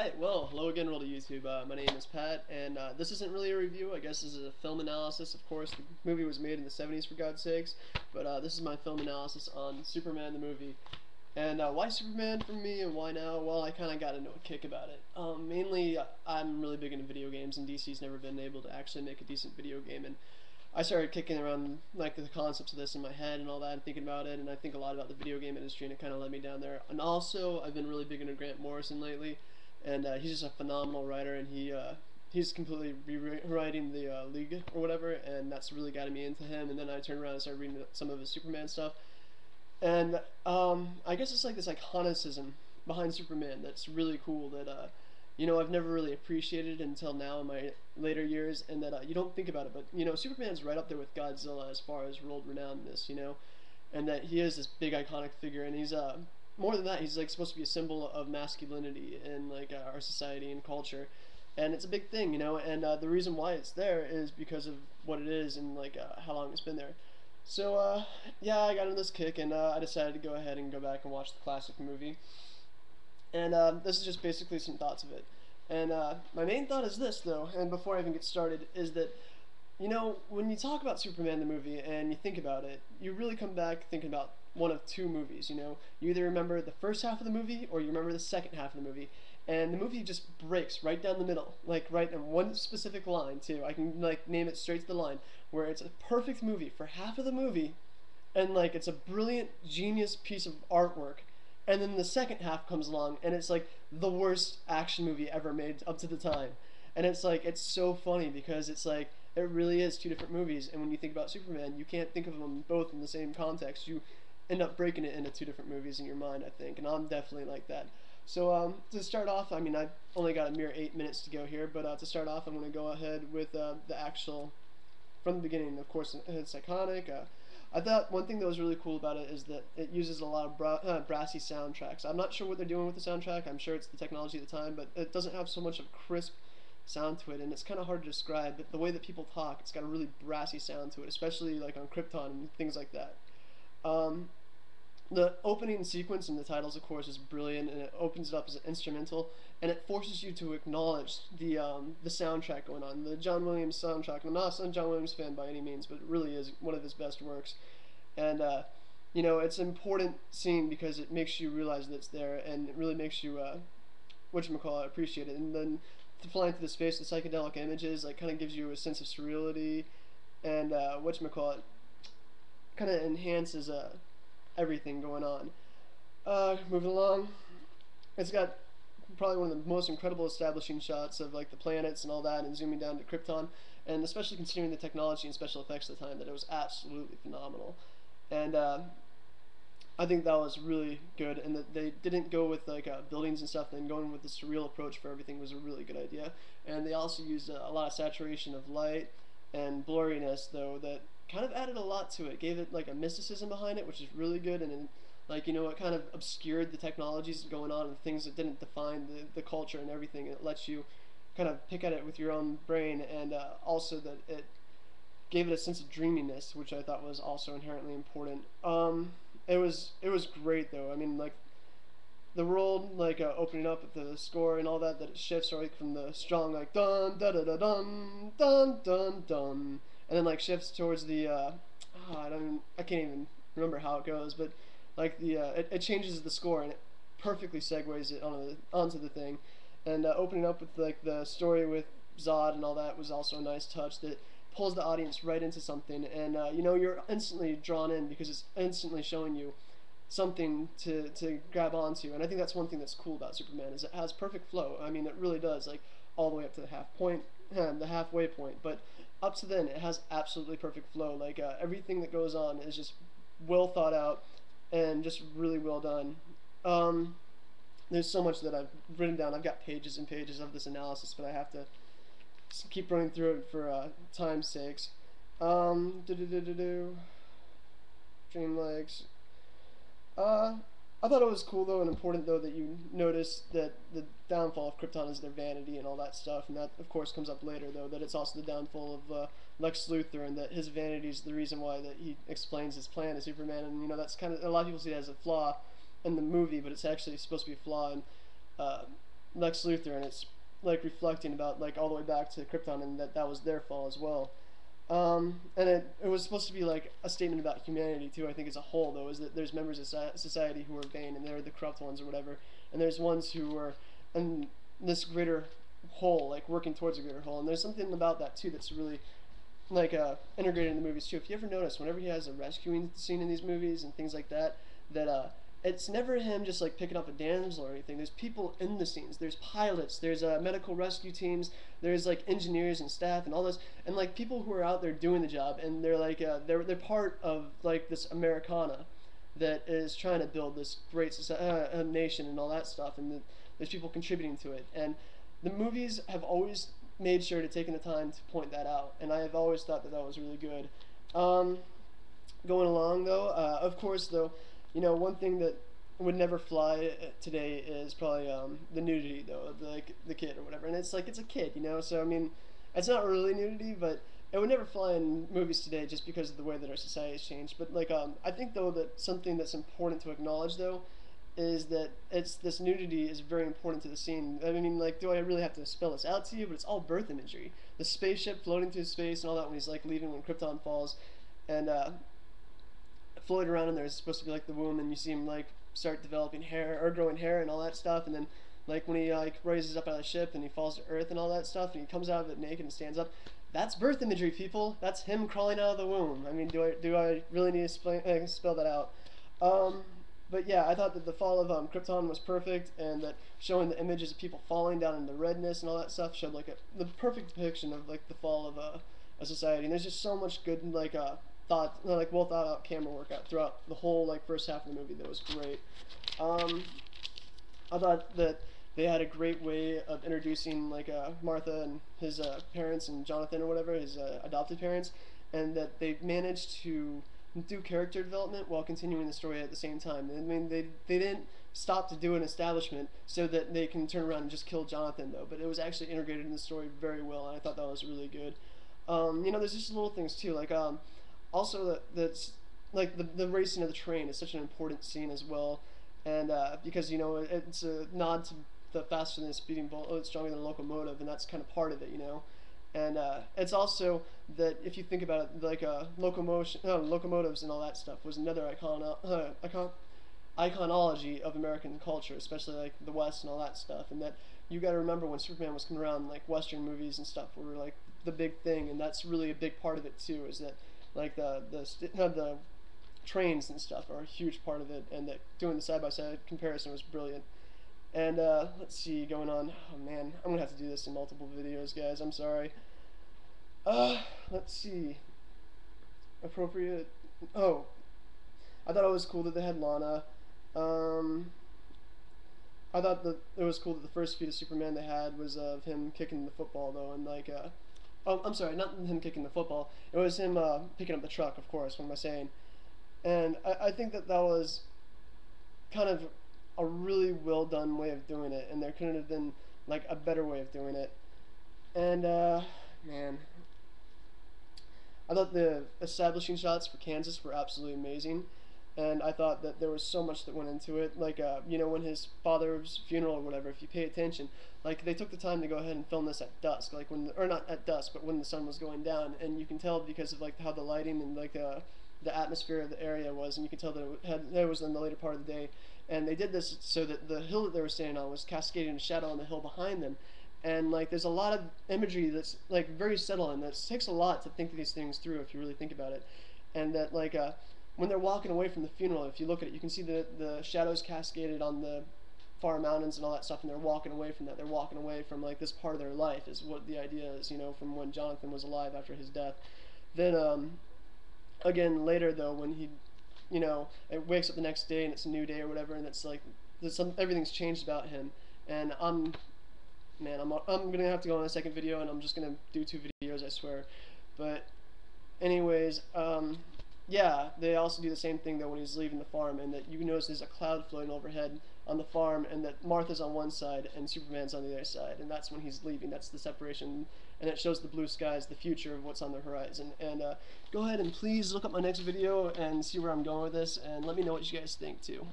Alright, well, hello again, world of YouTube. My name is Pat, and this isn't really a review. I guess this is a film analysis. Of course, the movie was made in the 70s, for God's sakes, but this is my film analysis on Superman the movie. And why Superman for me, and why now? Well, I kind of got into a kick about it. Mainly, I'm really big into video games, and DC's never been able to actually make a decent video game, and I started kicking around like the concepts of this in my head and all that, and thinking about it, and I think a lot about the video game industry, and it kind of led me down there. And also, I've been really big into Grant Morrison lately, and he's just a phenomenal writer, and he's completely rewriting the League or whatever, and that's really gotten me into him. And then I turned around and started reading some of his Superman stuff, and I guess it's like this iconicism behind Superman that's really cool that I've never really appreciated until now in my later years, and that you don't think about it, but Superman's right up there with Godzilla as far as world renownedness, and that he is this big iconic figure, and he's more than that, he's like supposed to be a symbol of masculinity in like our society and culture, and it's a big thing, and the reason why it's there is because of what it is and like how long it's been there. So yeah, I got into this kick, and I decided to go ahead and go back and watch the classic movie. And this is just basically some thoughts of it. And my main thought is this, though, and before I even get started, is that, when you talk about Superman the movie and you think about it, you really come back thinking about one of two movies, You either remember the first half of the movie or you remember the second half of the movie. And the movie just breaks right down the middle, like right in one specific line, too. I can, like, name it straight to the line, where it's a perfect movie for half of the movie, and, like, it's a brilliant, genius piece of artwork, and then the second half comes along and it's like the worst action movie ever made up to the time. And it's like, it's so funny because it's like it really is two different movies, and when you think about Superman, you can't think of them both in the same context. You end up breaking it into two different movies in your mind, I think, and I'm definitely like that. So to start off, I mean, I've only got a mere 8 minutes to go here, but to start off, I'm going to go ahead with the actual from the beginning. Of course, it's iconic. I thought one thing that was really cool about it is that it uses a lot of brassy soundtracks. I'm not sure what they're doing with the soundtrack. I'm sure it's the technology at the time, but it doesn't have so much of crisp sound to it, and it's kind of hard to describe. But the way that people talk, it's got a really brassy sound to it, especially like on Krypton and things like that. Um, the opening sequence and the titles, of course, is brilliant, and it opens it up as an instrumental, and it forces you to acknowledge the soundtrack going on, the John Williams soundtrack. I'm not a John Williams fan by any means, but it really is one of his best works, and it's an important scene because it makes you realize that it's there, and it really makes you whatchamacallit, appreciate it, and then to fly into the space, the psychedelic images like kind of gives you a sense of surreality, and whatchamacallit kind of enhances everything going on. Moving along, it's got probably one of the most incredible establishing shots of like the planets and all that, and zooming down to Krypton, and especially considering the technology and special effects at the time, that it was absolutely phenomenal. And I think that was really good, and that they didn't go with like buildings and stuff, and going with the surreal approach for everything was a really good idea. And they also used a lot of saturation of light and blurriness, though, that kind of added a lot to it. Gave it like a mysticism behind it, which is really good, and like it kind of obscured the technologies going on and things that didn't define the culture and everything. It lets you kind of pick at it with your own brain, and also that it gave it a sense of dreaminess, which I thought was also inherently important. It was great, though. I mean, like the world like opening up with the score and all that, that it shifts right from the strong like dun da da da dun dun dun dun, and then like shifts towards the I can't even remember how it goes, but like it changes the score, and it perfectly segues it onto the thing, and opening up with like the story with Zod and all that was also a nice touch that pulls the audience right into something, and you're instantly drawn in because it's instantly showing you something to grab onto. And I think that's one thing that's cool about Superman, is it has perfect flow. I mean, it really does, like all the way up to the half point, the halfway point, but up to then it has absolutely perfect flow. Like everything that goes on is just well thought out and just really well done. There's so much that I've written down. I've got pages and pages of this analysis, but I have to keep running through it for time's sakes. Do do do do do. Dream legs. I thought it was cool, though, and important, though, that you notice that the downfall of Krypton is their vanity and all that stuff, and that of course comes up later, though, that it's also the downfall of Lex Luthor, and that his vanity is the reason why that he explains his plan to Superman. And that's kind of, a lot of people see it as a flaw in the movie, but it's actually supposed to be a flaw in Lex Luthor, and it's like reflecting about like all the way back to Krypton, and that was their fall as well. And it was supposed to be like a statement about humanity too. I think as a whole, though, is that there's members of society who are vain and they're the corrupt ones or whatever, and there's ones who are in this greater whole, like working towards a greater whole. And there's something about that too that's really like integrated in the movies too. If you ever notice, whenever he has a rescuing scene in these movies and things like that, that it's never him just like picking up a damsel or anything. There's people in the scenes. There's pilots. There's medical rescue teams. There's like engineers and staff and all this, and like people who are out there doing the job, and they're like they're part of like this Americana that is trying to build this great nation and all that stuff, and there's people contributing to it. And the movies have always made sure to take the time to point that out, and I have always thought that that was really good. Going along though, of course though, you know, one thing that would never fly today is probably the nudity though of the kid or whatever, and it's like it's a kid, you know, so I mean, it's not really nudity, but it would never fly in movies today just because of the way that our society has changed. But like I think though that something that's important to acknowledge though is that it's this nudity is very important to the scene. I mean, like, do I really have to spell this out to you? But it's all birth imagery. The spaceship floating through space and all that when he's like leaving when Krypton falls, and floating around in there is supposed to be like the womb, and you see him like start developing hair or growing hair and all that stuff, and then like when he like raises up out of the ship and he falls to Earth and all that stuff, and he comes out of it naked and stands up. That's birth imagery, people. That's him crawling out of the womb. I mean, do I really need to spell that out? But yeah, I thought that the fall of Krypton was perfect, and that showing the images of people falling down in the redness and all that stuff showed like the perfect depiction of like the fall of a society. And there's just so much good like like well thought out camera work out throughout the whole like first half of the movie that was great. I thought that they had a great way of introducing like Martha and his parents and Jonathan or whatever, his adopted parents, and that they managed to do character development while continuing the story at the same time. I mean, they didn't stop to do an establishment so that they can turn around and just kill Jonathan though, but it was actually integrated in the story very well, and I thought that was really good. You know, there's just little things too, like also that's like the racing of the train is such an important scene as well, and because you know it's a nod to the faster than a speeding bullet, oh, it's stronger than a locomotive, and that's kind of part of it, you know. And it's also that if you think about it, like locomotives and all that stuff was another iconology of American culture, especially like the West and all that stuff. And that you got to remember when Superman was coming around, like Western movies and stuff were like the big thing, and that's really a big part of it too. Is that like the trains and stuff are a huge part of it, and that doing the side by side comparison was brilliant. And let's see, going on. Oh man, I'm gonna have to do this in multiple videos, guys. I'm sorry. Let's see. Appropriate. Oh, I thought it was cool that they had Lana. I thought that it was cool that the first feat of Superman they had was of him kicking the football, though, and like, oh, I'm sorry, not him kicking the football. It was him picking up the truck, of course. What am I saying? And I think that that was kind of a really well done way of doing it, and there couldn't have been like a better way of doing it. And man, I thought the establishing shots for Kansas were absolutely amazing, and I thought that there was so much that went into it. Like you know, when his father's funeral or whatever, if you pay attention, like they took the time to go ahead and film this at dusk, like when, or not at dusk, but when the sun was going down, and you can tell because of like how the lighting and like the atmosphere of the area was, and you can tell that it was in the later part of the day. And they did this so that the hill that they were standing on was cascading a shadow on the hill behind them. And like there's a lot of imagery that's like very subtle, and that takes a lot to think these things through if you really think about it. And that like when they're walking away from the funeral, if you look at it, you can see the shadows cascaded on the far mountains and all that stuff, and they're walking away from that. They're walking away from like this part of their life is what the idea is, you know, from when Jonathan was alive after his death. Then again later though, when he, you know, it wakes up the next day and it's a new day or whatever, and it's like everything's changed about him. And I'm gonna have to go on a second video, and I'm just gonna do 2 videos, I swear. But anyways, yeah, they also do the same thing though when he's leaving the farm, and that you notice there's a cloud floating overhead on the farm, and that Martha's on one side and Superman's on the other side, and that's when he's leaving. That's the separation, and it shows the blue skies, the future of what's on the horizon. And go ahead and please look up my next video and see where I'm going with this, and let me know what you guys think too.